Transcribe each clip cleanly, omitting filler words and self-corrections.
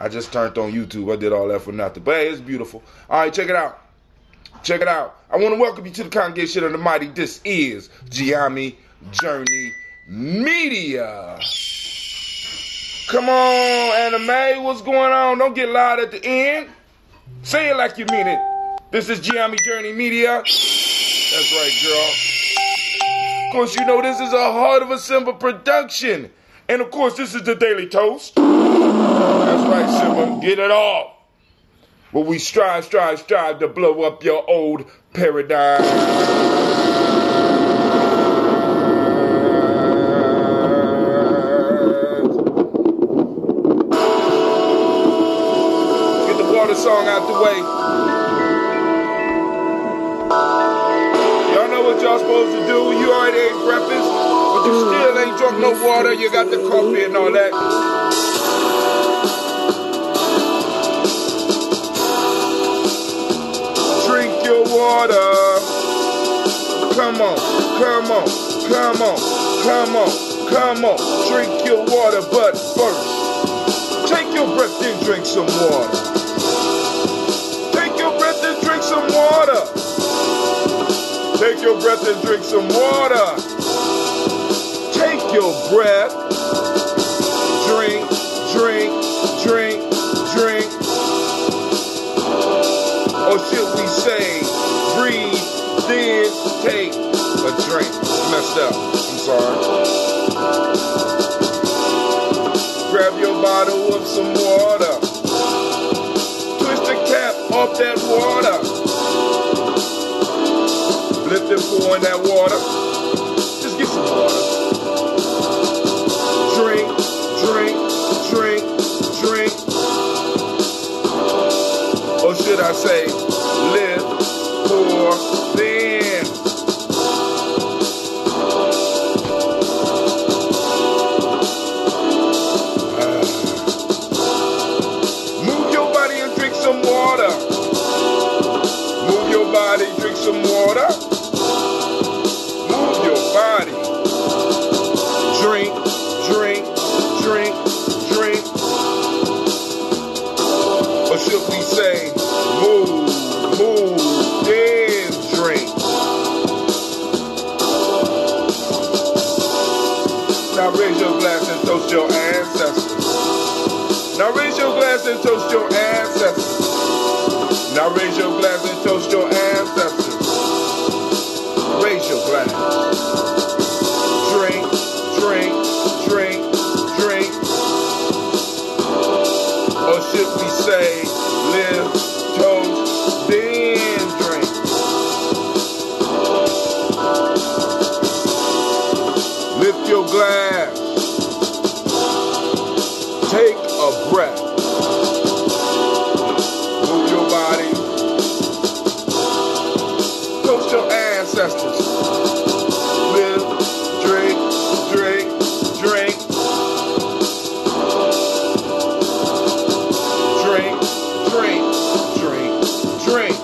I just turned on YouTube. I did all that for nothing. But hey, it's beautiful. All right, check it out. Check it out. I want to welcome you to the congregation of the mighty. This is Gye-Nyame Journey Media. Come on, Anime. What's going on? Don't get loud at the end. Say it like you mean it. This is Gye-Nyame Journey Media. That's right, girl. Of course, you know this is a Heart of a Simba production. And of course, this is the Daily Toast. That's right, Simba. Get it off. But we strive to blow up your old paradigm. Get the water song out the way. Y'all know what y'all supposed to do. You already ate breakfast, but you still ain't drunk no water. You got the coffee and all that. Drink your water. Come on, come on, come on, come on, come on. Drink your water, but first, take your breath and drink some water. Take your breath and drink some water. Take your breath and drink some water. Take your breath. Drink, drink, drink, drink. Or should we say, breathe, then take a drink. Messed up. I'm sorry. Grab your bottle of some water. Twist the cap off that water. Lift and pour in that water. Just get some water. Drink, drink, drink, drink. Or should I say, live, pour, then. Move your body and drink some water. Move your body, drink some water. Move your body. Drink, drink, drink, drink. Or should we say, move, then drink. Now raise your glass and toast your ancestors. Now raise your glass and toast your ancestors. Now raise your glass and toast your ancestors. Raise your glass. Drink, drink, drink, drink. Or should we say, live, toast, then drink. Lift your glass. Take a breath. Move your body. Toast your ancestors. Live, drink, drink, drink. Drink, drink, drink, drink.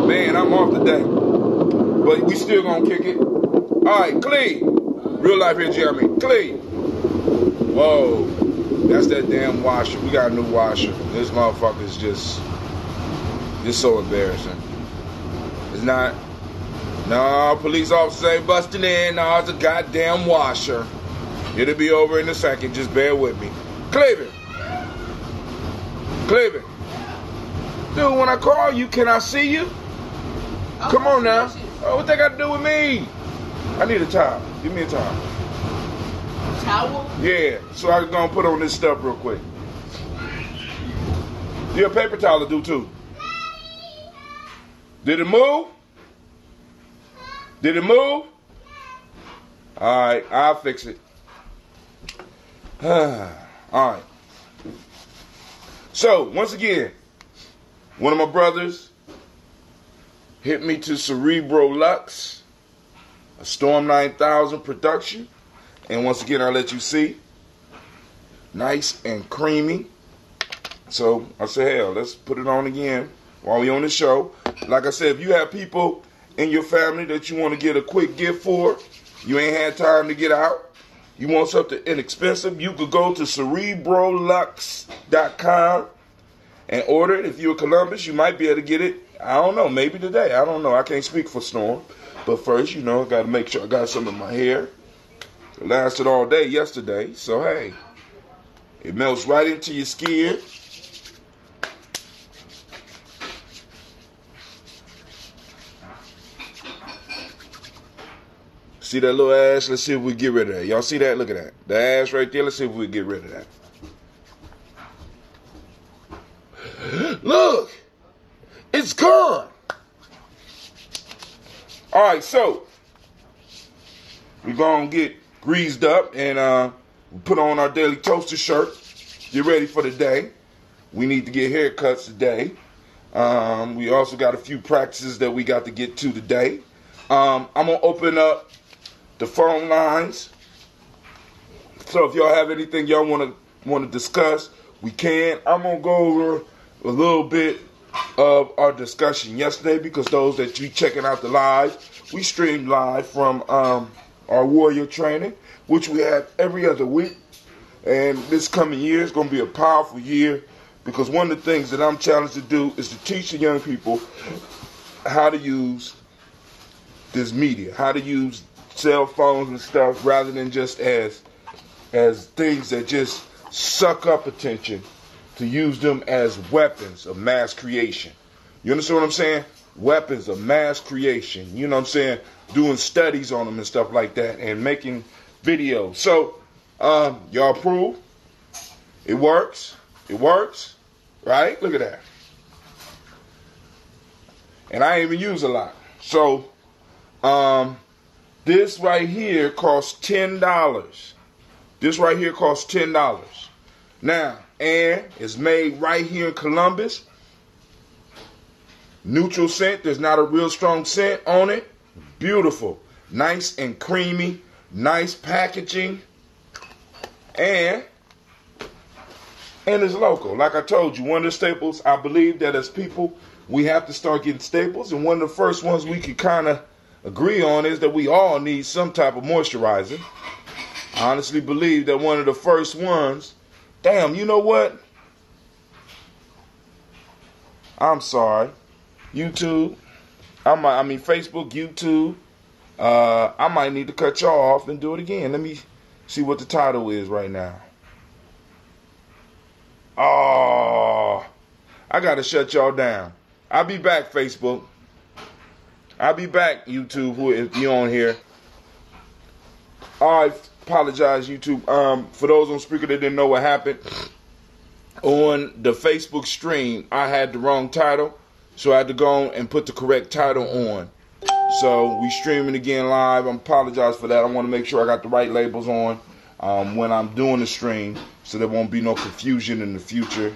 Man, I'm off today. But we still gonna kick it. Alright, clean. Real life here, Jeremy. Clean. Whoa. That's that damn washer. We got a new washer. This motherfucker's just so embarrassing. It's not. No, police officers ain't busting in. No, it's a goddamn washer. It'll be over in a second. Just bear with me. Cleveland. Cleveland. Dude, when I call you, can I see you? Come on now. Oh, what they got to do with me? I need a towel. Give me a towel. Towel? Yeah, so I can go and put on this stuff real quick. Your paper towel will do too. Did it move? Did it move? Alright, I'll fix it. Alright. So, once again, one of my brothers hit me to Cerebro Lux, a Storm 9000 production. And once again, I'll let you see. Nice and creamy. So I said, hell, let's put it on again while we on the show. Like I said, if you have people in your family that you want to get a quick gift for, you ain't had time to get out, you want something inexpensive, you could go to cerebrolux.com and order it. If you're Columbus, you might be able to get it, I don't know, maybe today. I don't know. I can't speak for Storm. But first, I got to make sure I got some in my hair. It lasted all day yesterday. So, hey, it melts right into your skin. See that little ash? Let's see if we get rid of that. Y'all see that? Look at that. The ash right there. Let's see if we get rid of that. Look! It's gone! Alright, so we're going to get greased up and put on our daily toaster shirt. Get ready for the day. We need to get haircuts today. We also got a few practices that we got to get to today. I'm going to open up the phone lines. So if y'all have anything y'all want to discuss, we can. I'm going to go over a little bit of our discussion yesterday, because those that you checking out the live, we stream live from our warrior training, which we have every other week. And this coming year is going to be a powerful year, because one of the things that I'm challenged to do is to teach the young people how to use this media, how to use cell phones and stuff, rather than just as things that just suck up attention, to use them as weapons of mass creation. You understand what I'm saying? Weapons of mass creation. You know what I'm saying? Doing studies on them and stuff like that, and making videos. So, y'all approve? It works. It works. Right? Look at that. And I ain't even use a lot. So, this right here costs $10. This right here costs $10. Now, and it's made right here in Columbus. Neutral scent. There's not a real strong scent on it. Beautiful. Nice and creamy. Nice packaging. And it's local. Like I told you, one of the staples, I believe that as people, we have to start getting staples. And one of the first ones we could kind of agree on is that we all need some type of moisturizer. I honestly believe that one of the first ones, damn, you know what? I'm sorry. YouTube. Facebook, YouTube. I might need to cut y'all off and do it again. Let me see what the title is right now. Oh, I got to shut y'all down. I'll be back, Facebook. I'll be back, YouTube, if you're on here. I apologize, YouTube. For those on speaker that didn't know what happened, on the Facebook stream, I had the wrong title, so I had to go and put the correct title on. So we streaming again live. I apologize for that. I want to make sure I got the right labels on when I'm doing the stream, so there won't be no confusion in the future.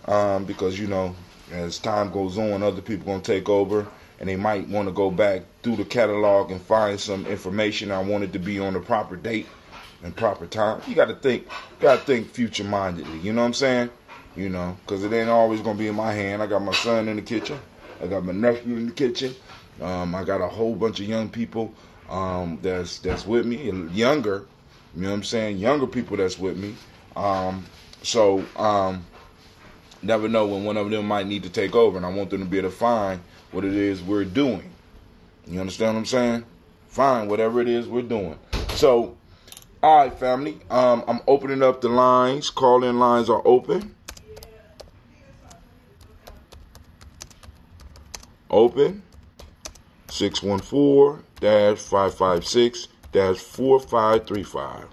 Because, you know, as time goes on, other people going to take over, and they might want to go back through the catalog and find some information. I want it to be on the proper date and proper time. You got to think future-mindedly. You know what I'm saying? You know, because it ain't always going to be in my hand. I got my son in the kitchen. I got my nephew in the kitchen. I got a whole bunch of young people that's with me, and younger. You know what I'm saying? Younger people that's with me. Never know when one of them might need to take over, and I want them to be able to find what it is we're doing. You understand what I'm saying? Find whatever it is we're doing. So, all right, family. I'm opening up the lines. Call-in lines are open. Open. 614-556-4535.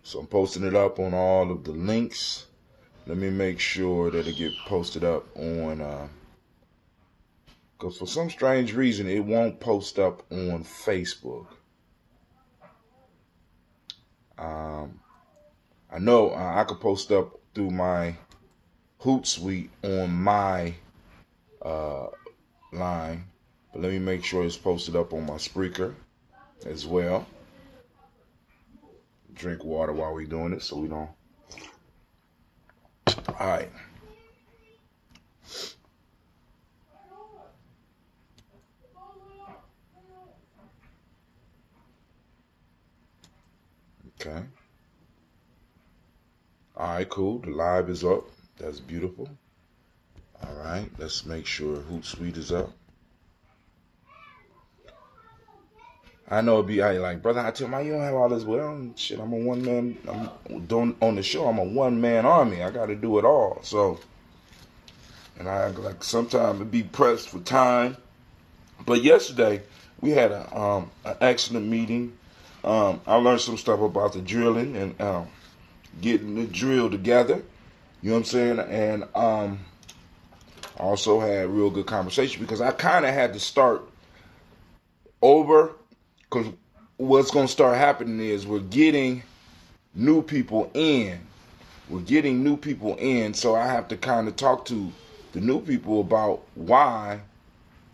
So I'm posting it up on all of the links. Let me make sure that it get posted up on, because for some strange reason, it won't post up on Facebook. I know I could post up through my Hootsuite on my line, but let me make sure it's posted up on my Spreaker as well. Drink water while we're doing it so we don't. All right. Okay. All right, cool. The live is up. That's beautiful. All right, let's make sure Hootsuite is up. I know it'd be like, brother, I tell my you don't have all this. Well, shit, I'm a one man. I'm doing on the show. I'm a 1-man army. I got to do it all. So, and I like sometimes it be pressed for time. But yesterday we had an excellent meeting. I learned some stuff about the drilling and getting the drill together. You know what I'm saying? And also had a real good conversation because I kind of had to start over because what's going to start happening is we're getting new people in. So I have to kind of talk to the new people about why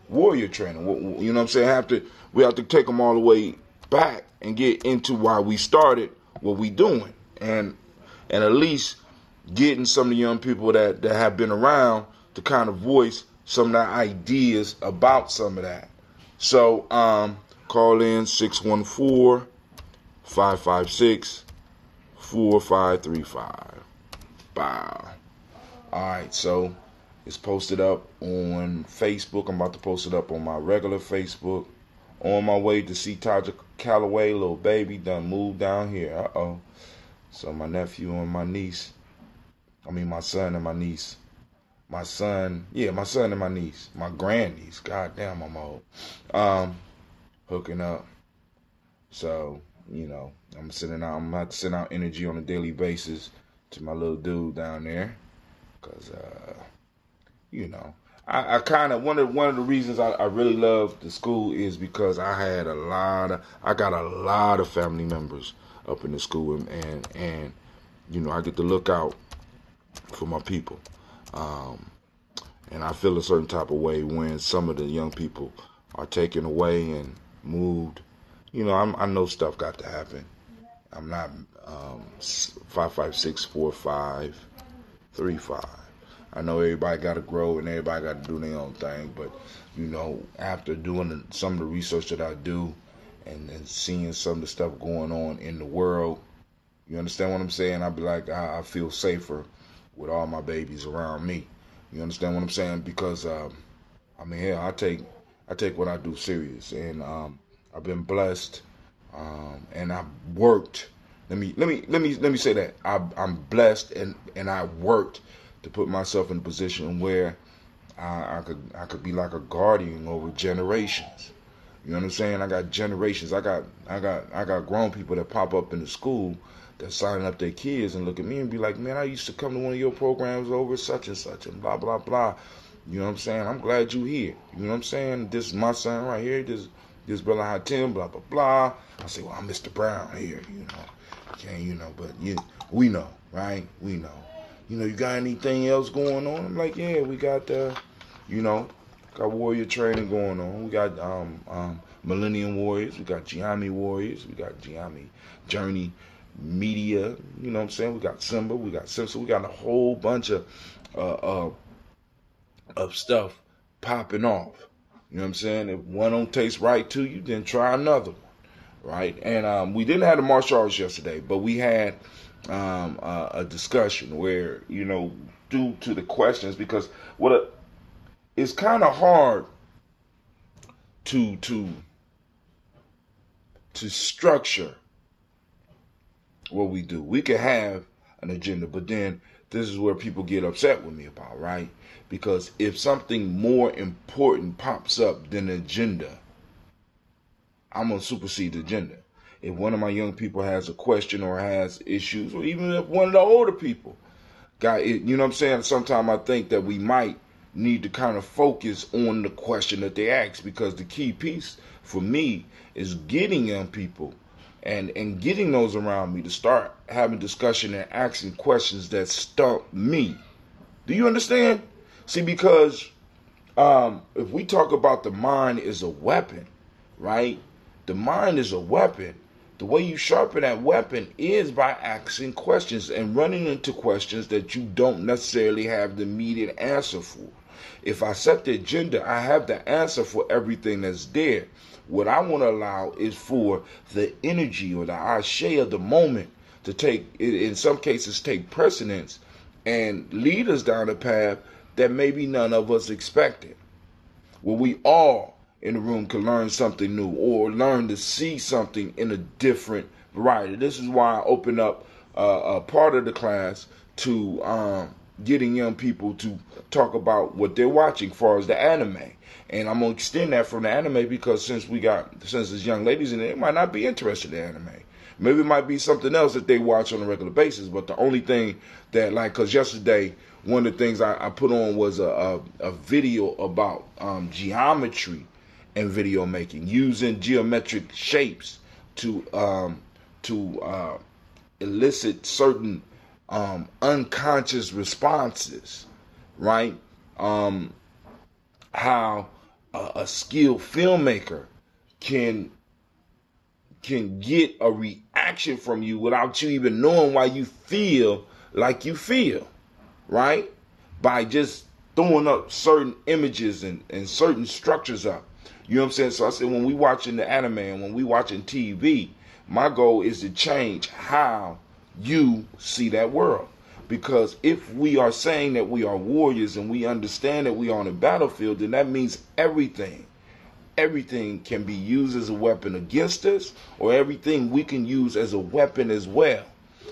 warrior training. You know what I'm saying? We have to take them all the way back and get into why we started what we doing. And at least getting some of the young people that have been around to kind of voice some of the ideas about some of that. So call in 614-556-4535. Wow. All right, so it's posted up on Facebook. I'm about to post it up on my regular Facebook. On my way to see Taja Calloway, little baby, done moved down here. Uh-oh. So my nephew and my niece, my son and my niece. My son and my niece. My grandniece. God damn, I'm old. Hooking up. So, I'm about to send out energy on a daily basis to my little dude down there. Because, I kind of, one of the reasons I really love the school is because I got a lot of family members up in the school, and I get to look out for my people. And I feel a certain type of way when some of the young people are taken away and moved. I know stuff got to happen. I'm not 556-4535. I know everybody got to grow and everybody got to do their own thing. But, after doing some of the research that I do and seeing some of the stuff going on in the world, you understand what I'm saying? I be like, I feel safer with all my babies around me. You understand what I'm saying? Because hell, I take what I do serious, and I've been blessed, and I've worked. Let me say that I'm blessed, and I worked to put myself in a position where I could be like a guardian over generations. You know what I'm saying? I got generations. I got grown people that pop up in the school that sign up their kids and look at me and be like, man, I used to come to one of your programs over such and such and blah, blah, blah. You know what I'm saying? I'm glad you here. You know what I'm saying? This is my son right here. This brother Hatim, blah, blah, blah. I say, well, I'm Mr. Brown here, Okay, but we know, right? We know. You got anything else going on? I'm like, yeah, we got, got warrior training going on. We got Millennium Warriors. We got Gye-Nyame Warriors. We got Gye-Nyame Journey Media. You know what I'm saying? We got Simba. We got Simpson. We got a whole bunch of stuff popping off. You know what I'm saying? If one don't taste right to you, then try another one. Right? And we didn't have the martial arts yesterday, but we had a discussion where, due to the questions, because it's kind of hard to structure what we do. We can have an agenda, but then this is where people get upset with me about, right? Because if something more important pops up than agenda, I'm going to supersede the agenda. If one of my young people has a question or has issues, or even if one of the older people got it, you know what I'm saying? Sometimes I think that we might need to kind of focus on the question that they ask, because the key piece for me is getting young people and getting those around me to start having discussion and asking questions that stump me. Do you understand? See, because if we talk about the mind is a weapon, right? The mind is a weapon. The way you sharpen that weapon is by asking questions and running into questions that you don't necessarily have the immediate answer for. If I set the agenda, I have the answer for everything that's there. What I want to allow is for the energy or the ashe of the moment to take, in some cases, take precedence and lead us down a path that maybe none of us expected. Where we all in the room can learn something new or learn to see something in a different variety. This is why I open up a part of the class to getting young people to talk about what they're watching as far as the anime. And I'm going to extend that from the anime because since there's young ladies in it, they might not be interested in anime. Maybe it might be something else that they watch on a regular basis. But the only thing that, like, because yesterday, one of the things I put on was a video about geometry and video making, using geometric shapes to elicit certain unconscious responses, right? How a skilled filmmaker can get a reaction from you without you even knowing why you feel like you feel, right? By just throwing up certain images and certain structures up. You know what I'm saying? So I said, when we watching the anime and when we watching TV, my goal is to change how you see that world. Because if we are saying that we are warriors and we understand that we are on a battlefield, then that means everything can be used as a weapon against us, or everything we can use as a weapon as well.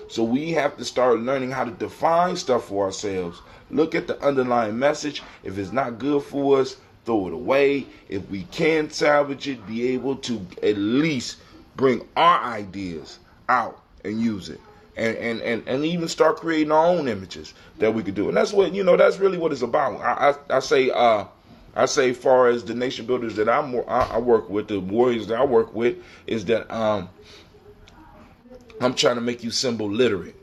So we have to start learning how to define stuff for ourselves. Look at the underlying message. If it's not good for us, throw it away. If we can salvage it, be able to at least bring our ideas out and use it. And even start creating our own images that we could do. And that's what, that's really what it's about. I say far as the nation builders that I work with, the warriors that I work with, is that I'm trying to make you symbol literate.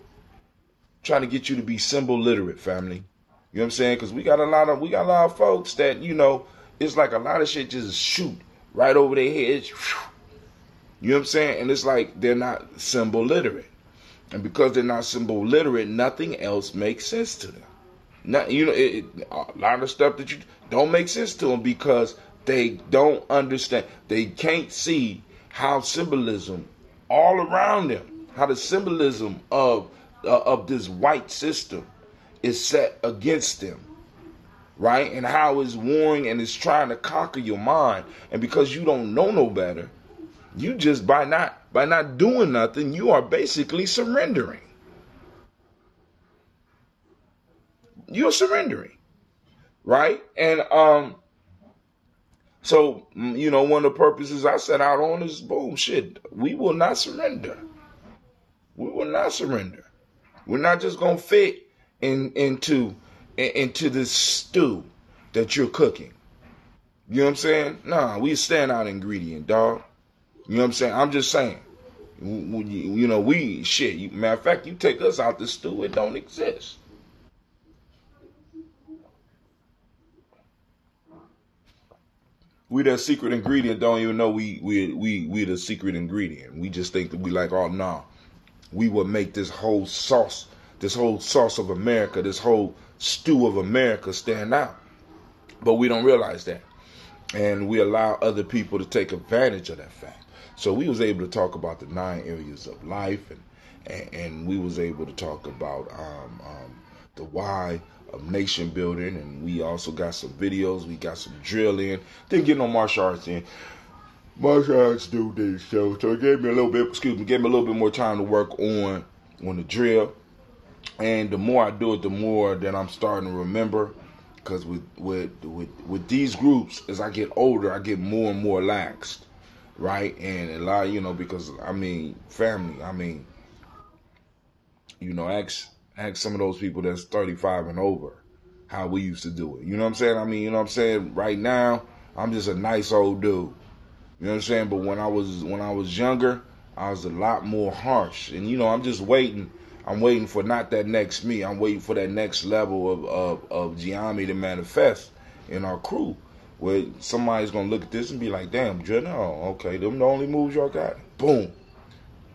Trying to get you to be symbol literate, family. You know what I'm saying? Because we got a lot of folks that, it's like a lot of shit just shoot right over their heads. You know what I'm saying? And it's like they're not symbol literate. And because they're not symbol literate, nothing else makes sense to them. A lot of stuff that you don't make sense to them because they don't understand. They can't see how symbolism all around them, how the symbolism of this white system is set against them, right? And how it's warring and it's trying to conquer your mind. And because you don't know no better, you just by not doing nothing, you are basically surrendering. You're surrendering, right? And so one of the purposes I set out on is boom, shit. We will not surrender. We will not surrender. We're not just gonna fit into this stew that you're cooking. You know what I'm saying? Nah, we a standout ingredient, dog. You know what I'm saying? I'm just saying. Matter of fact, you take us out the stew, it don't exist. We that secret ingredient don't even know we the secret ingredient. We just think that we like, oh no, we would make this whole sauce of America, this whole stew of America stand out. But we don't realize that. And we allow other people to take advantage of that fact. So we was able to talk about the 9 areas of life, and we was able to talk about the why of nation building, and we also got some videos, we got some drill in. Didn't get no martial arts in. Martial arts do this show, so it gave me a little bit more time to work on the drill. And the more I do it, the more that I'm starting to remember. Because with these groups, as I get older, I get more and more laxed. Right? And a lot, because, family, ask some of those people that's 35 and over how we used to do it. You know what I'm saying? Right now, I'm just a nice old dude. You know what I'm saying? But when I was younger, I was a lot more harsh. And, I'm just waiting. I'm waiting for not that next me. I'm waiting for that next level of Gye-Nyame to manifest in our crew. Where somebody's going to look at this and be like, damn, Gina, okay, them the only moves y'all got? Boom.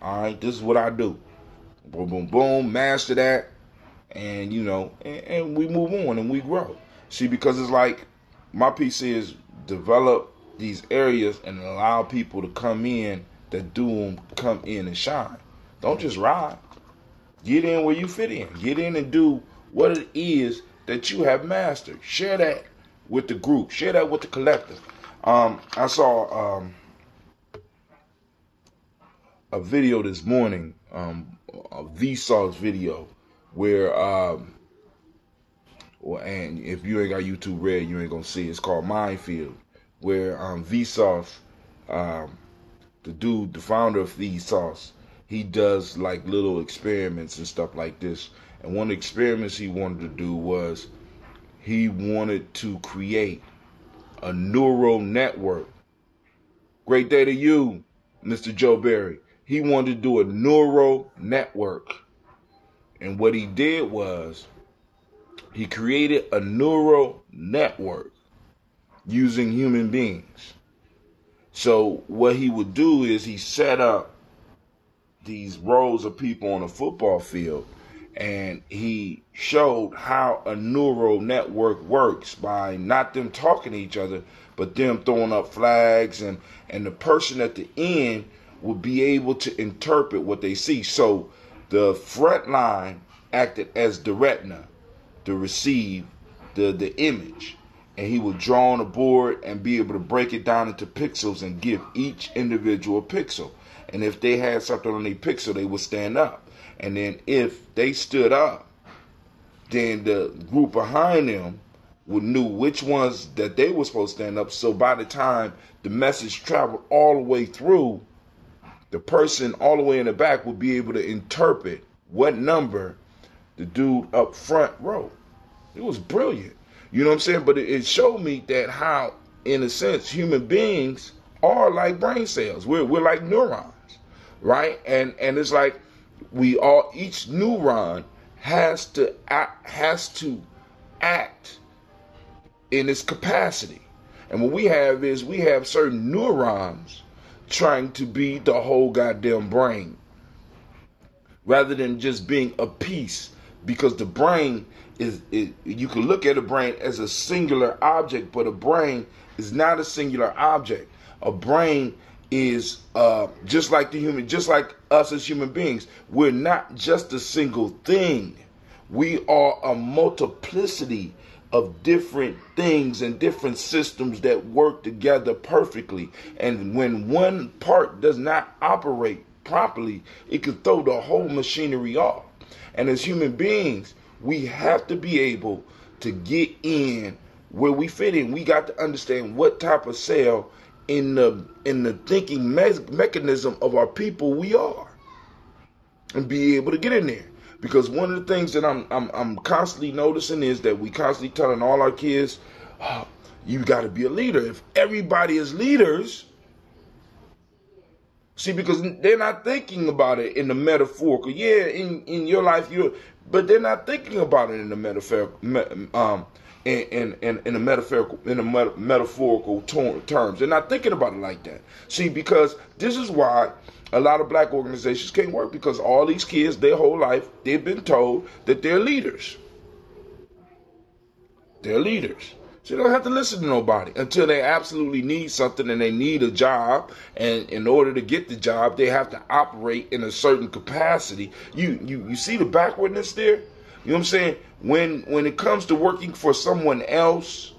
All right, this is what I do. Boom, boom, boom, master that. And, and we move on and we grow. See, because it's like my piece is develop these areas and allow people to come in that do them come in and shine. Don't just ride. Get in where you fit in. Get in and do what it is that you have mastered. Share that with the group. Share that with the collective. I saw a video this morning, a Vsauce video, where and if you ain't got YouTube Red, you ain't gonna see it. It's called Minefield, where Vsauce, the dude, the founder of Vsauce, he does like little experiments and stuff like this. And one of the experiments he wanted to do was he wanted to create a neural network. Great day to you, Mr. Joe Berry. He wanted to do a neural network. And what he did was he created a neural network using human beings. So what he would do is he set up these rows of people on a football field, and he showed how a neural network works by not them talking to each other, but them throwing up flags, and the person at the end would be able to interpret what they see. So the front line acted as the retina to receive the image, and he would draw on a board and be able to break it down into pixels and give each individual pixel. And if they had something on their pixel, they would stand up. And then if they stood up, then the group behind them would knew which ones that they were supposed to stand up. So by the time the message traveled all the way through, the person all the way in the back would be able to interpret what number the dude up front wrote. It was brilliant. You know what I'm saying? But it showed me that how, in a sense, human beings are like brain cells. We're like neurons, right? And it's like each neuron has to act in its capacity. And what we have certain neurons trying to be the whole goddamn brain, rather than just being a piece. Because the brain you can look at a brain as a singular object, but a brain is not a singular object. A brain is just like us as human beings. We're not just a single thing. We are a multiplicity of different things and different systems that work together perfectly. And when one part does not operate properly, it can throw the whole machinery off. And as human beings, we have to be able to get in where we fit in. We got to understand what type of cell in the thinking mechanism of our people we are, and be able to get in there. Because one of the things that I'm constantly noticing is that we constantly telling all our kids, oh, you got to be a leader. If everybody is leaders, see, because they're not thinking about it in the metaphorical. Yeah, in your life, but they're not thinking about it in the metaphorical, in the metaphorical terms. They're not thinking about it like that. See, because this is why a lot of black organizations can't work, because all these kids, their whole life, they've been told that they're leaders. They're leaders. So you don't have to listen to nobody until they absolutely need something and they need a job. And in order to get the job, they have to operate in a certain capacity. You see the backwardness there? You know what I'm saying? When it comes to working for someone else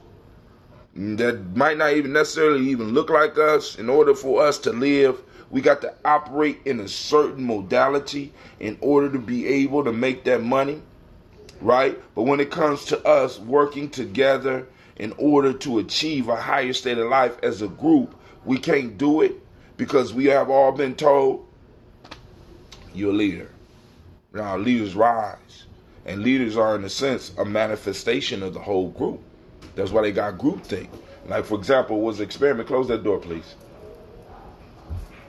that might not even necessarily even look like us, in order for us to live, we got to operate in a certain modality in order to be able to make that money, right? But when it comes to us working together in order to achieve a higher state of life as a group, we can't do it, because we have all been told, you're a leader. Now, leaders rise. And leaders are, in a sense, a manifestation of the whole group. That's why they got groupthink. Like, for example, was an experiment. Close that door, please.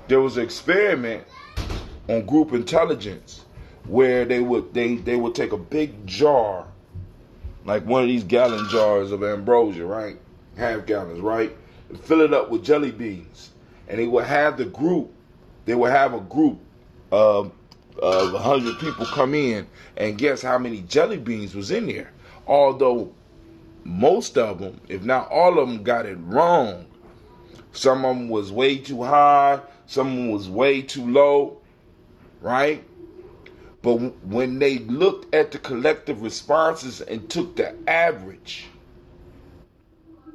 There was an experiment on group intelligence where they would take a big jar, like one of these gallon jars of ambrosia, right? Half gallons, right? And fill it up with jelly beans. And they would have a group of 100 people come in and guess how many jelly beans was in there. Although most of them, if not all of them, got it wrong. Some of them was way too high, some of them was way too low, right? But when they looked at the collective responses and took the average,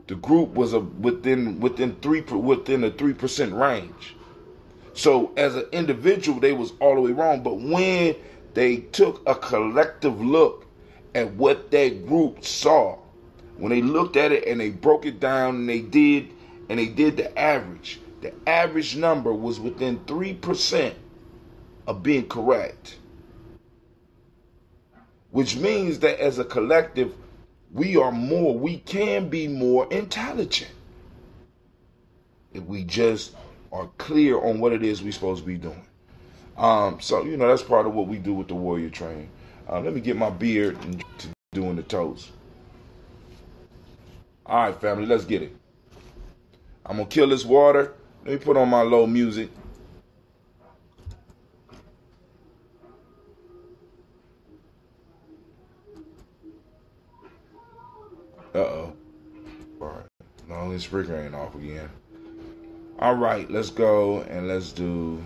the group was within a 3% range. So as an individual, they was all the way wrong. But when they took a collective look at what that group saw, when they looked at it and they broke it down and they did the average number was within 3% of being correct. Which means that as a collective, we can be more intelligent if we just are clear on what it is we're supposed to be doing. So, that's part of what we do with the warrior training. Let me get my beard and to doing the toast. All right, family, let's get it. I'm going to kill this water. Let me put on my low music. Uh-oh. All right. No, his speaker ain't off again. All right, let's go and let's do...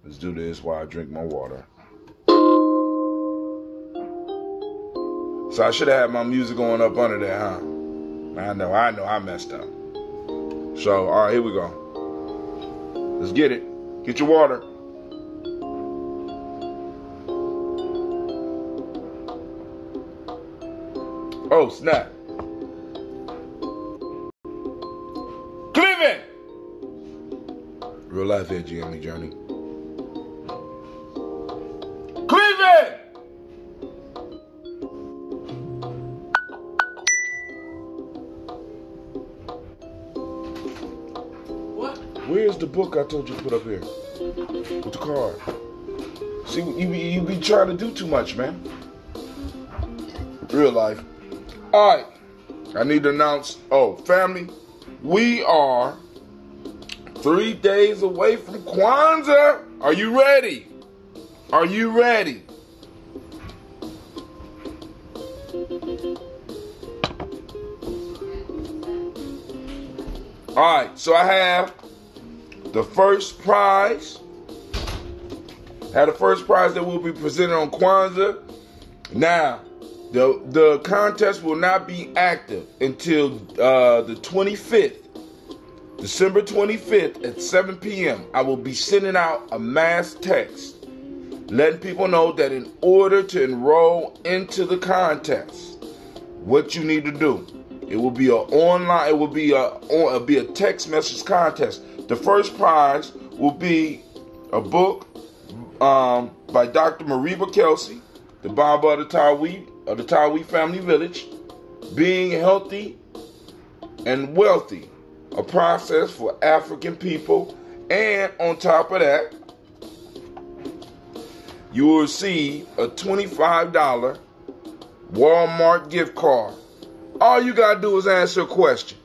Let's do this while I drink my water. So I should have had my music going up under there, huh? I know, I messed up. So, all right, here we go. Let's get it. Get your water. Oh, snap. Cleveland! Real life here, Gye-Nyame Journey. Cleveland! What? Where's the book I told you to put up here? With the card. See, you be trying to do too much, man. Real life. All right. I need to announce, family, we are 3 days away from Kwanzaa. Are you ready? Are you ready? All right, so I have the first prize. The first prize that will be presented on Kwanzaa. Now, the contest will not be active until the 25th, December 25th at 7 p.m. I will be sending out a mass text letting people know that in order to enroll into the contest, what you need to do. It will be a text message contest. The first prize will be a book by Dr. Mariba Kelsey, the Baba of the Tawi Family Village, Being Healthy and Wealthy, a process for African people. And on top of that, you will receive a $25 Walmart gift card. All you got to do is answer a question.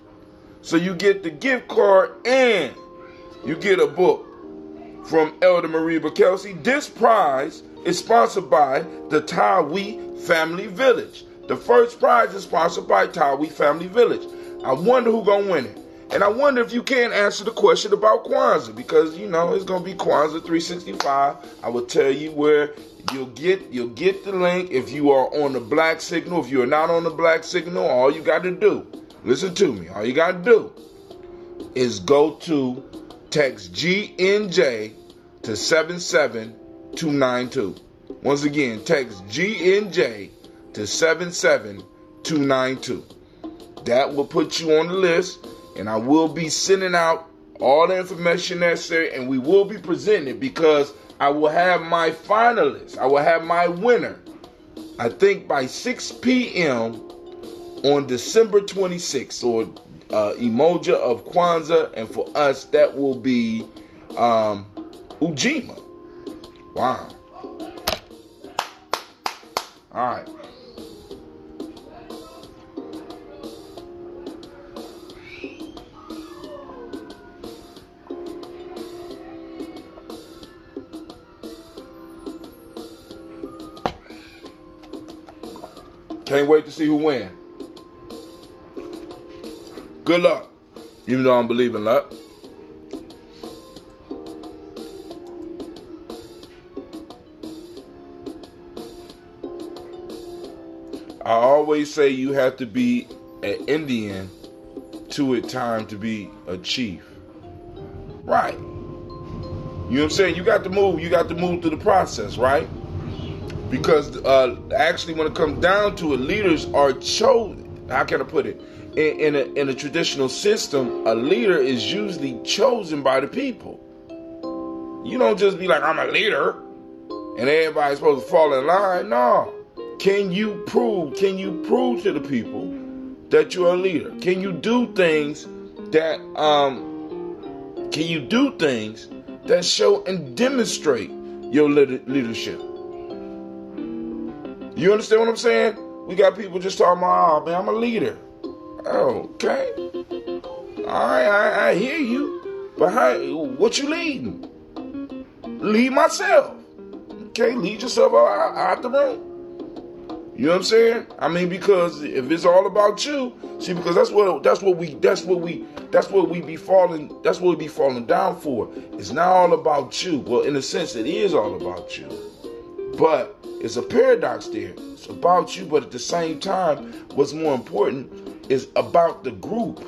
So you get the gift card and you get a book from Elder Mariba Kelsey. This prize is sponsored by the Tawi Family Village. The first prize is sponsored by Tawi Family Village. I wonder who's going to win it. And I wonder if you can answer the question about Kwanzaa, because, it's going to be Kwanzaa 365. I will tell you where you'll get the link if you are on the black signal. If you are not on the black signal, all you got to do, listen to me, all you got to do is go to text GNJ to 77292. Once again, text GNJ to 77292. That will put you on the list, and I will be sending out all the information necessary, and we will be presenting it, because I will have my finalists, I will have my winner, I think by 6 p.m. on December 26th, or Emoja of Kwanzaa, and for us, that will be Ujima. Wow. All right. Can't wait to see who wins. Good luck. Even though I don't believe in luck. I always say you have to be an Indian to it time to be a chief. Right. You know what I'm saying? You got to move through the process, right? Because actually when it comes down to it, leaders are chosen. How can I put it? In a traditional system, a leader is usually chosen by the people. You don't just be like, I'm a leader, and everybody's supposed to fall in line. No. Can you prove to the people that you're a leader? Can you do things that show and demonstrate your leadership? You understand what I'm saying? We got people just talking about, oh man, I'm a leader. Okay. All right, I hear you. But what you leading? Lead myself. Okay, lead yourself out the room. You know what I'm saying? I mean, because if it's all about you, see, because that's what we be falling down for. It's not all about you. Well, in a sense, it is all about you. But it's a paradox there. It's about you, but at the same time, what's more important is about the group.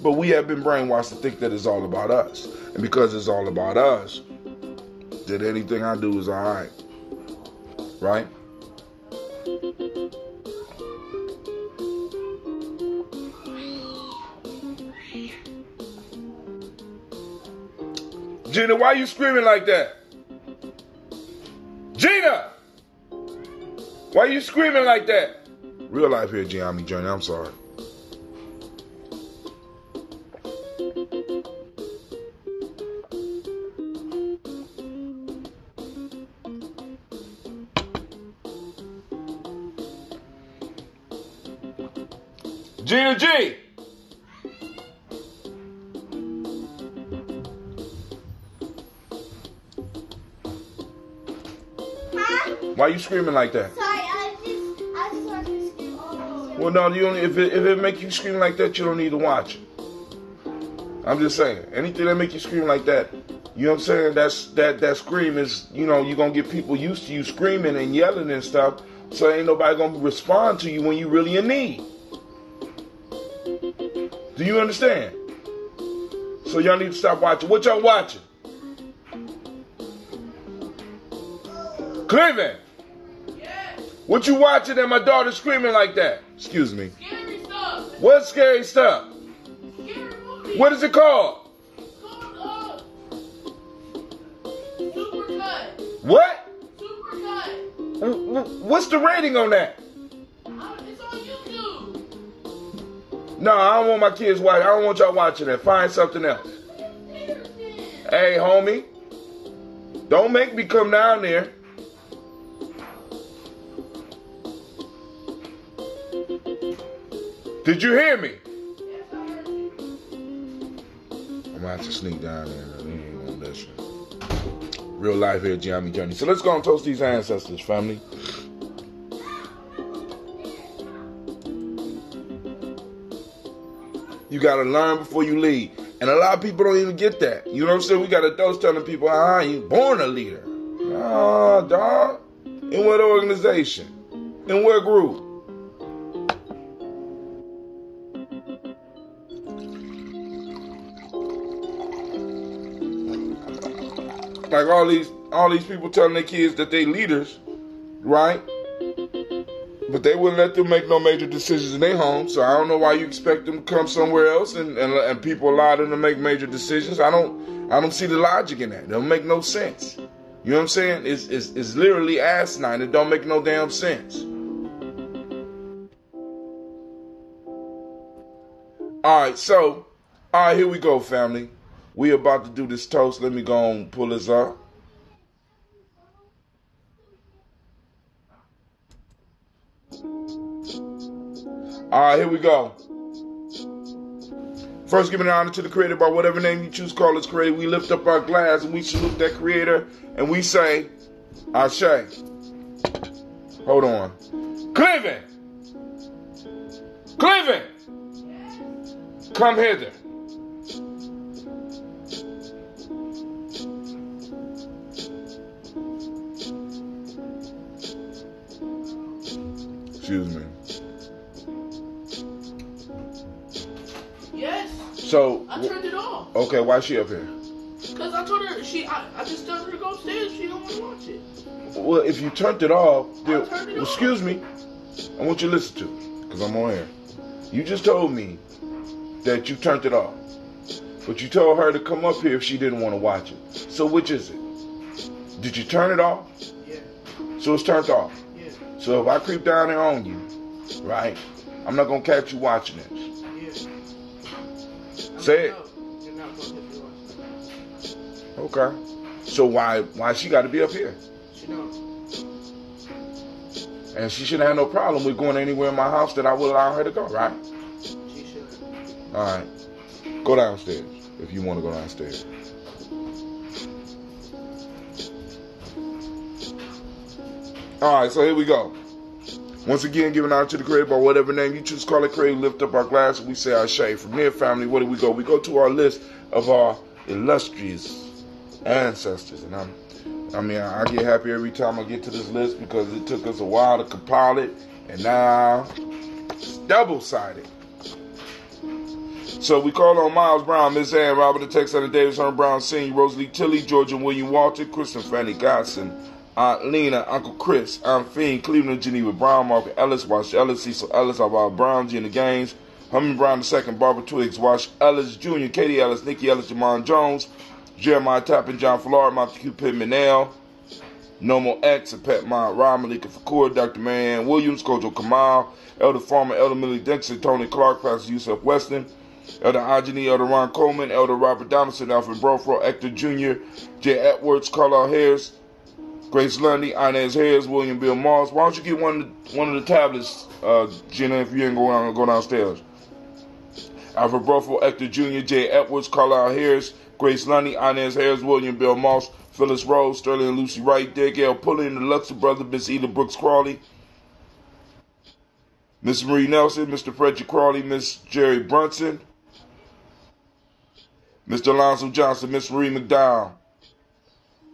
But we have been brainwashed to think that it's all about us. And because it's all about us, that anything I do is all right. Right? Gina, why are you screaming like that? Gina! Why are you screaming like that? Real life here, Gye-Nyame Journey. I'm sorry. Gina G! Huh? Why are you screaming like that? Sorry, I just wanted to scream all the way. Well, no, you only if it make you scream like that, you don't need to watch it. I'm just saying, anything that make you scream like that, you know what I'm saying? That scream is, you know, you're gonna get people used to you screaming and yelling and stuff, so ain't nobody gonna respond to you when you really in need. Do you understand? So y'all need to stop watching. What y'all watching? Cleveland! Yes. What you watching and my daughter screaming like that? Excuse me. Scary stuff. What scary stuff? Scary movie. What is it called? It's called Supercut. What? Supercut. What's the rating on that? It's on YouTube. No, I don't want my kids watching. I don't want y'all watching that. Find something else. Hey, homie. Don't make me come down there. Did you hear me? Yes, I heard you. I'm gonna have to sneak down there. We ain't gonna listen. Real life here, Gye-Nyame Journey. So let's go and toast these ancestors, family. You gotta learn before you lead. And a lot of people don't even get that. You know what I'm saying? We got adults telling people, you born a leader. Nah, dog. In what organization? In what group? Like all these people telling their kids that they leaders, right? But they wouldn't let them make no major decisions in their home. So I don't know why you expect them to come somewhere else and people allow them to make major decisions. I don't see the logic in that. It don't make no sense. You know what I'm saying? It's literally asinine. It don't make no damn sense. All right, here we go, family. We about to do this toast. Let me go and pull this up. All right, here we go. First, giving honor to the Creator by whatever name you choose, call us Creator. We lift up our glass and we salute that Creator and we say, Ashe. Hold on. Cleveland! Cleveland! Come hither. Excuse me. Yes. So, I turned it off. okay, why is she up here? Because I told her, I just told her to go upstairs. She don't want to watch it. Well, if you turned it off, then, I turned it off. excuse me, I want you to listen to, because I'm on air. You just told me that you turned it off, but you told her to come up here if she didn't want to watch it. So which is it? Did you turn it off? Yeah. So it's turned off. Yeah. So if I creep down there on you, right, I'm not going to catch you watching this. Yeah. Say it. No, you're not going to hit me watching. Okay. So why she got to be up here? She don't. And she shouldn't have no problem with going anywhere in my house that I would allow her to go, right? She should. All right. Go downstairs if you want to go downstairs. All right, so here we go. Once again, giving honor to the Creator by whatever name you choose to call it, Creator. Lift up our glass and we say our shade. From there, family, where do we go? We go to our list of our illustrious ancestors. And I get happy every time I get to this list because it took us a while to compile it. And now it's double-sided. So we call on Miles Brown, Miss Ann, Robert the Texan, Davis, Herman Brown Sr., Rosalie Tilley, Georgia William Walter, Kristen Fanny Godson, Aunt Lena, Uncle Chris, Aunt Fiend, Cleveland, Geneva Brown, Mark Ellis, Wash Ellis, Cecil Ellis, Alvaro Brown, Gina Gaines, Herman Brown II, Barbara Twiggs, Wash Ellis Jr., Katie Ellis, Nikki Ellis, Jamon Jones, Jeremiah Tappan, John Florida, Montague Pittman Manel, Normal X, and Pat Mont, Rob Malika Fakur, Dr. Marianne Williams, Kojo Kamal, Elder Farmer, Elder Millie Dixon, Tony Clark, Pastor Yusuf Weston, Elder Ajani, Elder Ron Coleman, Elder Robert Donaldson, Alfred Brofro, Hector Jr., Jay Edwards, Carlisle Harris, Grace Lundy, Inez Harris, William Bill Moss. Why don't you get one of the tablets, Gina, if you ain't go downstairs? Alfred Brofro, Hector Jr., Jay Edwards, Carlisle Harris, Grace Lundy, Inez Harris, William Bill Moss, Phyllis Rose, Sterling and Lucy Wright, Dick L. Pullen, the Luxor brother, Miss Eda Brooks Crawley, Miss Marie Nelson, Mr. Frederick Crawley, Miss Jerry Brunson, Mr. Alonzo Johnson, Miss Marie McDowell,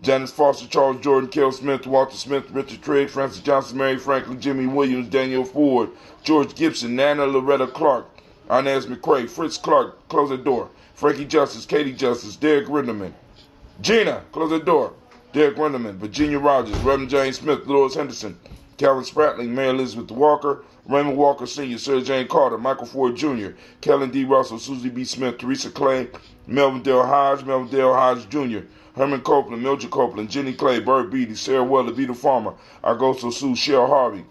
Janice Foster, Charles Jordan, Kel Smith, Walter Smith, Richard Trigg, Francis Johnson, Mary Franklin, Jimmy Williams, Daniel Ford, George Gibson, Nana Loretta Clark, Inez McCrae, Fritz Clark, close the door, Frankie Justice, Katie Justice, Derek Rinderman, Gina, close the door, Derek Rinderman, Virginia Rogers, Reverend James Smith, Louis Henderson, Calvin Spratling, Mary Elizabeth Walker, Raymond Walker Sr., Sir Jane Carter, Michael Ford Jr., Kellen D. Russell, Susie B. Smith, Teresa Clay, Melvin Dale Hodge Jr., Herman Copeland, Mildred Copeland, Jenny Clay, Bird Beatty, Sarah Weller, Vita Farmer, Augusto Sue, Cheryl Harvey,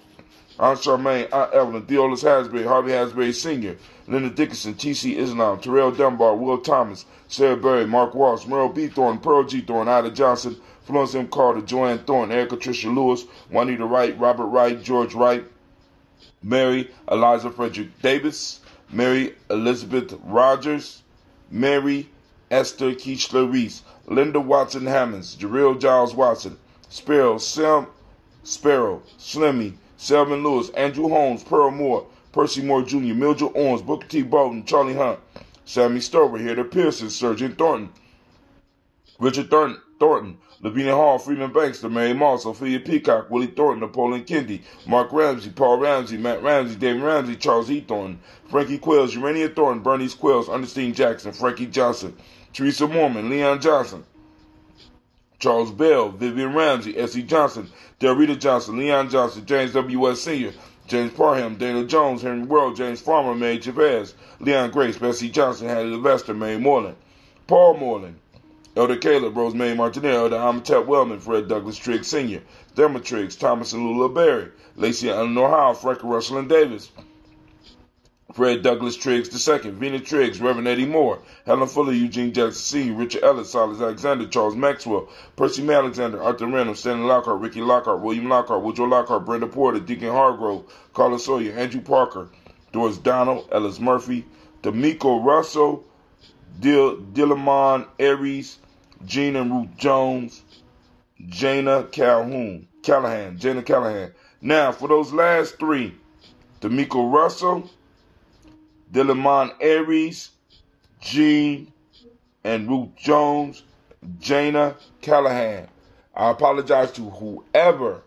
Aunt Charmaine, Aunt Evelyn, Theolis Hasbury, Harvey Hasbury Sr., Linda Dickinson, T.C. Islam, Terrell Dunbar, Will Thomas, Sarah Berry, Mark Walsh, Merle B. Thorne, Pearl G. Thorne, Ida Johnson, Florence M. Carter, Joanne Thorne, Erica Tricia Lewis, Juanita Wright, Robert Wright, George Wright, Mary Eliza Frederick Davis, Mary Elizabeth Rogers, Mary Esther Keechler Reese, Linda Watson Hammonds, Jarrell Giles Watson, Sparrow, Slimmy, Selvin Lewis, Andrew Holmes, Pearl Moore, Percy Moore Jr., Mildred Owens, Booker T. Bolton, Charlie Hunt, Sammy Stover, Heather Pearson, Sergeant Thornton, Richard Thornton, Lavinia Hall, Freeman Bankster, Mary Moss, Ophelia Peacock, Willie Thornton, Napoleon Kendi, Mark Ramsey, Paul Ramsey, Matt Ramsey, David Ramsey, Charles E. Thornton, Frankie Quills, Urania Thornton, Bernice Quills, Ernestine Jackson, Frankie Johnson, Teresa Mormon, Leon Johnson, Charles Bell, Vivian Ramsey, S.E. Johnson, Delrita Johnson, Leon Johnson, James W.S. Sr., James Parham, Daniel Jones, Henry World, James Farmer, Mary Chavez, Leon Grace, Bessie Johnson, Hattie Levester, Mary Moreland, Paul Moreland, Elder Caleb, Rosemary Martinez, Elder Amatep Wellman, Fred Douglas Triggs Sr., Thelma Triggs, Thomas and Lula Berry, Lacey and Eleanor Howe, Frankie Russell and Davis, Fred Douglas Triggs II, Vena Triggs, Reverend Eddie Moore, Helen Fuller, Eugene Jackson Sr., Richard Ellis, Silas Alexander, Charles Maxwell, Percy May Alexander, Arthur Randall, Stanley Lockhart, Ricky Lockhart, William Lockhart, Woodrow Lockhart, Brenda Porter, Deacon Hargrove, Carla Sawyer, Andrew Parker, Doris Donald, Ellis Murphy, D'Amico Russell, Dillamon Aries, Gina and Ruth Jones, Jana Callahan, Now, for those last three, D'Amico Russell, Dillamon Aries, Jean, and Ruth Jones, Jana Callahan. I apologize to whoever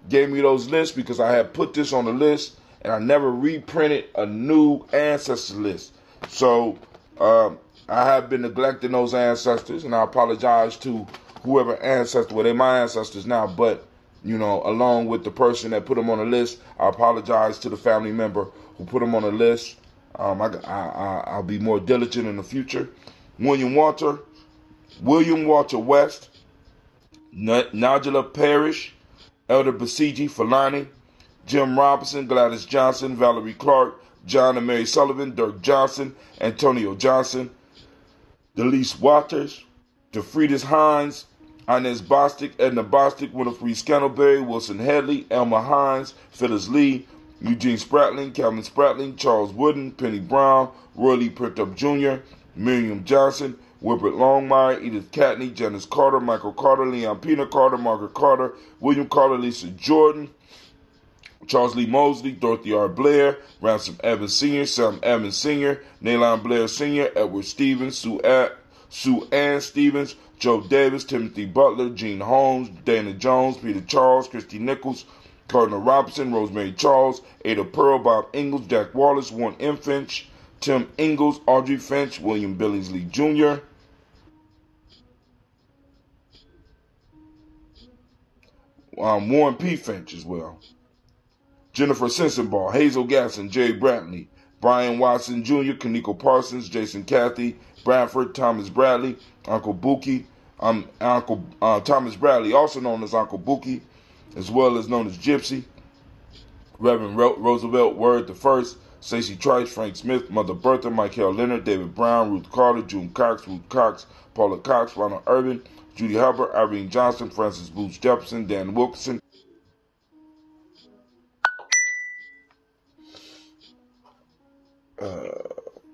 gave me those lists because I had put this on the list and I never reprinted a new ancestor list. So I have been neglecting those ancestors, and I apologize to whoever ancestor. Well, they're my ancestors now, but along with the person that put them on the list, I apologize to the family member who put them on the list. I'll be more diligent in the future. William Walter West, Najla Parrish, Elder Basiji Falani, Jim Robinson, Gladys Johnson, Valerie Clark, John and Mary Sullivan, Dirk Johnson, Antonio Johnson, Delise Waters, DeFriedis Hines, Inez Bostic, Edna Bostic, Winifred Scantleberry, Wilson Headley, Elma Hines, Phyllis Lee, Eugene Spratling, Calvin Spratling, Charles Wooden, Penny Brown, Roy Lee Printup Jr., Miriam Johnson, Wilbert Longmire, Edith Catney, Janice Carter, Michael Carter, Leon Pina Carter, Margaret Carter, William Carter, Lisa Jordan, Charles Lee Mosley, Dorothy R. Blair, Ransom Evans Sr., Sam Evans Sr., Nalon Blair Sr., Edward Stevens, Sue Ann Stevens, Joe Davis, Timothy Butler, Gene Holmes, Dana Jones, Peter Charles, Christy Nichols, Cardinal Robinson, Rosemary Charles, Ada Pearl, Bob Ingalls, Jack Wallace, Warren M. Finch, Tim Ingalls, Audrey Finch, William Billingsley Jr., Warren P. Finch as well, Jennifer Sensenball, Hazel Gasson, Jerry Brantley, Brian Watson Jr., Kaneko Parsons, Jason Cathy, Bradford, Thomas Bradley, Uncle Buki, Thomas Bradley, also known as Uncle Buki, as well as known as Gypsy, Reverend Roosevelt Word the First, Stacey Trice, Frank Smith, Mother Bertha, Michael Leonard, David Brown, Ruth Carter, June Cox, Ruth Cox, Paula Cox, Ronald Irvin, Judy Hubbard, Irene Johnson, Francis Booth Jefferson, Dan Wilkinson.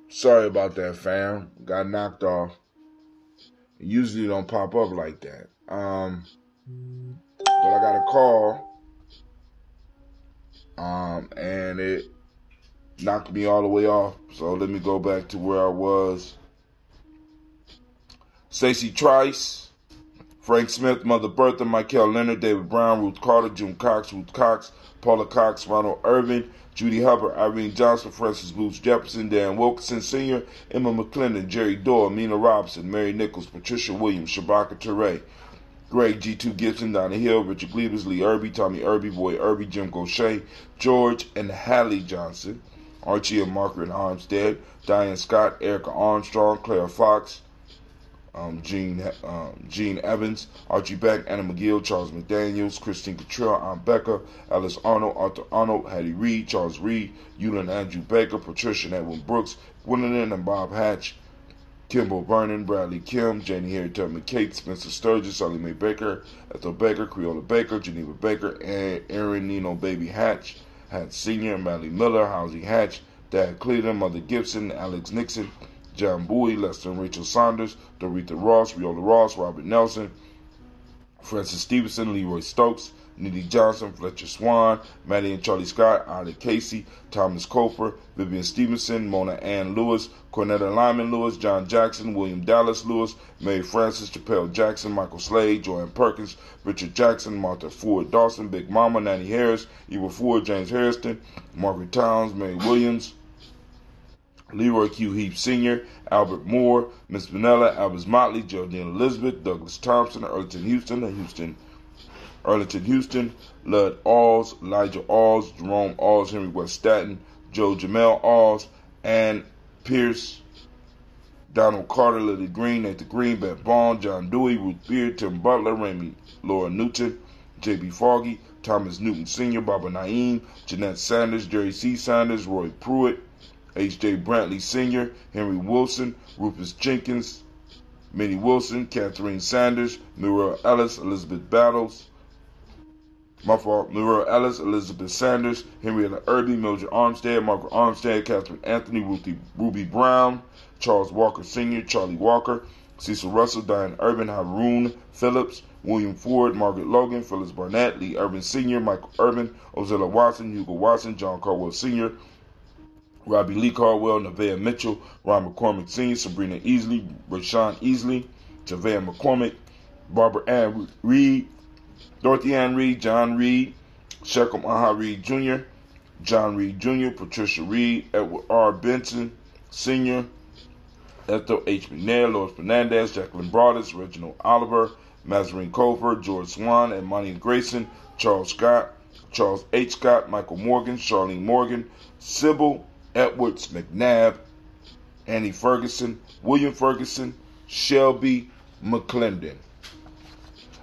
Sorry about that, fam. Got knocked off. It usually don't pop up like that. But I got a call. And it knocked me all the way off. So let me go back to where I was. Stacey Trice, Frank Smith, Mother Bertha, Michael Leonard, David Brown, Ruth Carter, June Cox, Ruth Cox, Paula Cox, Ronald Irvin, Judy Hubbard, Irene Johnson, Francis Booth Jefferson, Dan Wilkinson Sr., Emma McClendon, Jerry Dorr, Mina Robinson, Mary Nichols, Patricia Williams, Shabaka Teray, Greg G2 Gibson, Donna Hill, Richard Glebus, Lee Irby, Tommy Irby, Boy Irby, Jim Gaucher, George and Hallie Johnson, Archie and Margaret Armstead, Diane Scott, Erica Armstrong, Claire Fox, Gene Evans, Archie Beck, Anna McGill, Charles McDaniels, Christine Cottrell, Aunt Becca, Alice Arnold, Arthur Arnold, Hattie Reed, Charles Reed, Eulin Andrew Baker, Patricia and Edwin Brooks, Gwendolyn and Bob Hatch, Kimbo Vernon, Bradley Kim, Janie Harry Tubman Kate, Spencer Sturgis, Sally Mae Baker, Ethel Baker, Creola Baker, Geneva Baker, Aaron Nino Baby Hatch, Hatch Sr., Mally Miller, Housie Hatch, Dad Cleveland, Mother Gibson, Alex Nixon, John Bowie, Lester and Rachel Saunders, Dorita Ross, Viola Ross, Robert Nelson, Francis Stevenson, Leroy Stokes, Nitty Johnson, Fletcher Swan, Maddie and Charlie Scott, Ida Casey, Thomas Coper, Vivian Stevenson, Mona Ann Lewis, Cornetta Lyman Lewis, John Jackson, William Dallas Lewis, Mary Francis, Chappelle Jackson, Michael Slade, Joanne Perkins, Richard Jackson, Martha Ford Dawson, Big Mama, Nanny Harris, Eva Ford, James Harrison, Margaret Towns, Mary Williams, Leroy Q. Heap Sr., Albert Moore, Miss Vanilla, Albert Motley, Geraldine Elizabeth, Douglas Thompson, Arlington Houston, Lud Alls, Elijah Alls, Jerome Alls, Henry West Staten, Joe Jamel Alls, Ann Pierce, Donald Carter, Lily Green, Nathan Green, Beth Bond, John Dewey, Ruth Beard, Tim Butler, Ramey, Laura Newton, J.B. Foggy, Thomas Newton Sr., Baba Naeem, Jeanette Sanders, Jerry C. Sanders, Roy Pruitt, H.J. Brantley Sr., Henry Wilson, Rufus Jenkins, Minnie Wilson, Catherine Sanders, Muriel Ellis, Elizabeth Battles, Muriel Ellis, Elizabeth Sanders, Henrietta Irby, Mildred Armstead, Margaret Armstead, Catherine Anthony, Ruby Brown, Charles Walker Sr., Charlie Walker, Cecil Russell, Diane Urban, Haroon Phillips, William Ford, Margaret Logan, Phyllis Barnett, Lee Urban Sr., Michael Urban, Ozella Watson, Hugo Watson, John Caldwell Sr., Robbie Lee Caldwell, Nevaeh Mitchell, Ron McCormick Sr., Sabrina Easley, Rashawn Easley, Javea McCormick, Barbara Ann Reed, Dorothy Ann Reed, John Reed, Shekham Aha Reed Jr., John Reed Jr., Patricia Reed, Edward R. Benson Sr., Ethel H. McNair, Lois Fernandez, Jacqueline Broadus, Reginald Oliver, Mazarine Colfer, George Swan, Imani Grayson, Charles Scott, Charles H. Scott, Michael Morgan, Charlene Morgan, Sybil Edwards McNabb, Annie Ferguson, William Ferguson, Shelby McClendon.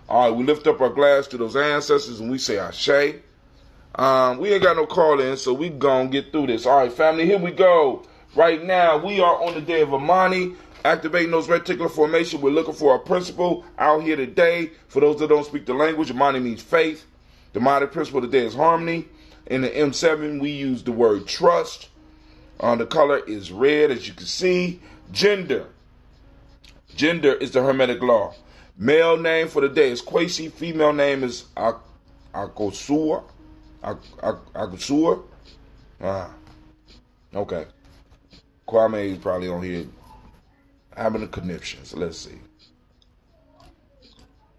All right, we lift up our glass to those ancestors and we say Ashe. We ain't got no call-in, so we gonna get through this. All right, family, here we go. Right now, we are on the day of Imani, activating those reticular formation. We're looking for our principle out here today. For those that don't speak the language, Imani means faith. The Imani principle today is harmony. In the M7, we use the word trust. The color is red, as you can see. Gender. Gender is the Hermetic law. Male name for the day is Kwesi. Female name is Akosua. Akosua. Okay. Kwame is probably on here having a conniption. So let's see.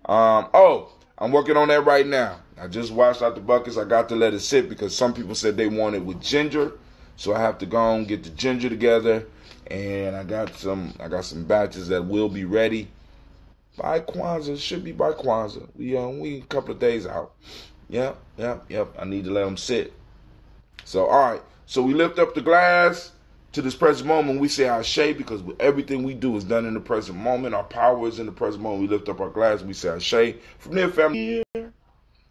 I'm working on that right now. I just washed out the buckets. I got to let it sit because some people said they want it with ginger. So I have to go and get the ginger together. And I got some batches that will be ready by Kwanzaa. Should be by Kwanzaa. We a couple of days out. Yep. I need to let them sit. So all right. So we lift up the glass to this present moment. We say Ashe because everything we do is done in the present moment. Our power is in the present moment. We lift up our glass and we say Ashe. From there, family,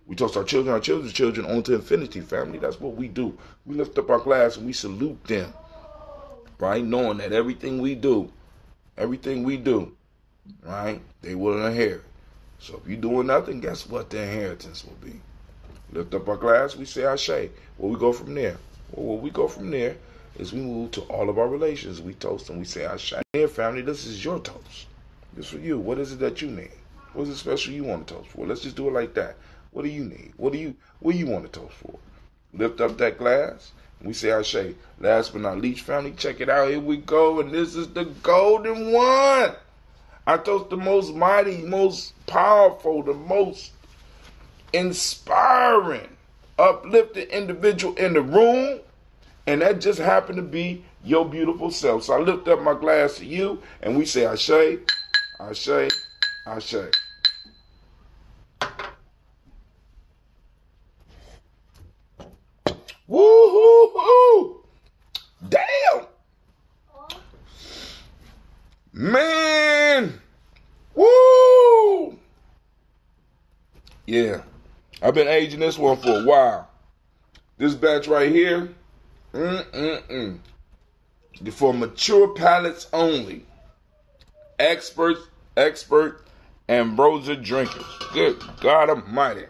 we toast our children's children on to infinity, family. That's what we do. We lift up our glass and we salute them, right? Knowing that everything we do, right, they will inherit. So if you're doing nothing, guess what the inheritance will be? Lift up our glass, we say Ashe. Where we go from there? Well, where we go from there is we move to all of our relations. We toast and we say Ashe. Here, family, this is your toast. This for you. What is it that you need? What is it special you want to toast for? Let's just do it like that. What do you need? What do you want to toast for? Lift up that glass and we say Ashe. Last but not least, family, check it out. Here we go. And this is the golden one. I toast the most mighty, most powerful, the most inspiring, uplifted individual in the room, and that just happened to be your beautiful self. So I lift up my glass to you, and we say Ashe, Ashe, Ashe. Woo-hoo-hoo! Damn! Man! Woo! Yeah. I've been aging this one for a while. This batch right here, for mature palates only. Expert ambrosia drinkers. Good God Almighty.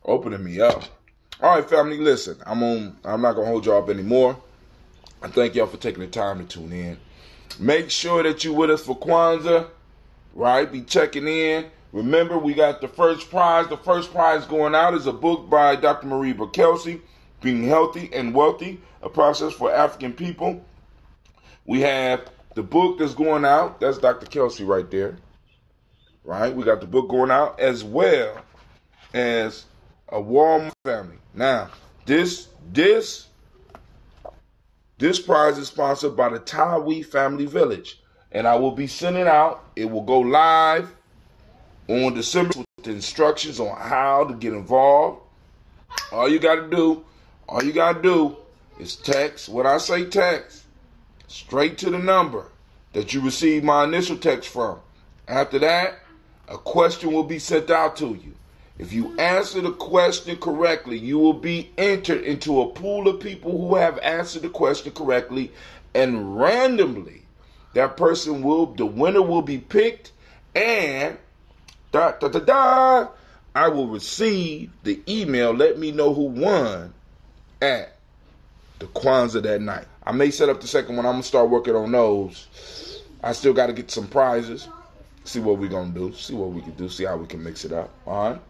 Opening me up. All right, family, listen. I'm not gonna hold y'all up anymore. I thank y'all for taking the time to tune in. Make sure that you with us for Kwanzaa, right? Be checking in. Remember, we got the first prize. The first prize going out is a book by Dr. Marie Kelsey, Being Healthy and Wealthy, A Process for African People. We have the book that's going out. That's Dr. Kelsey right there, right? We got the book going out as well as a Walmart family. Now, this prize is sponsored by the Tawi Family Village. And I will be sending out, it will go live on December with the instructions on how to get involved. All you got to do is text, when I say text, straight to the number that you received my initial text from. After that, a question will be sent out to you. If you answer the question correctly, you will be entered into a pool of people who have answered the question correctly, and randomly, the winner will be picked, and I will receive the email. Let me know who won at the Kwanzaa that night. I may set up the second one. I'm going to start working on those. I still got to get some prizes. See what we're going to do. See what we can do. See how we can mix it up. All right?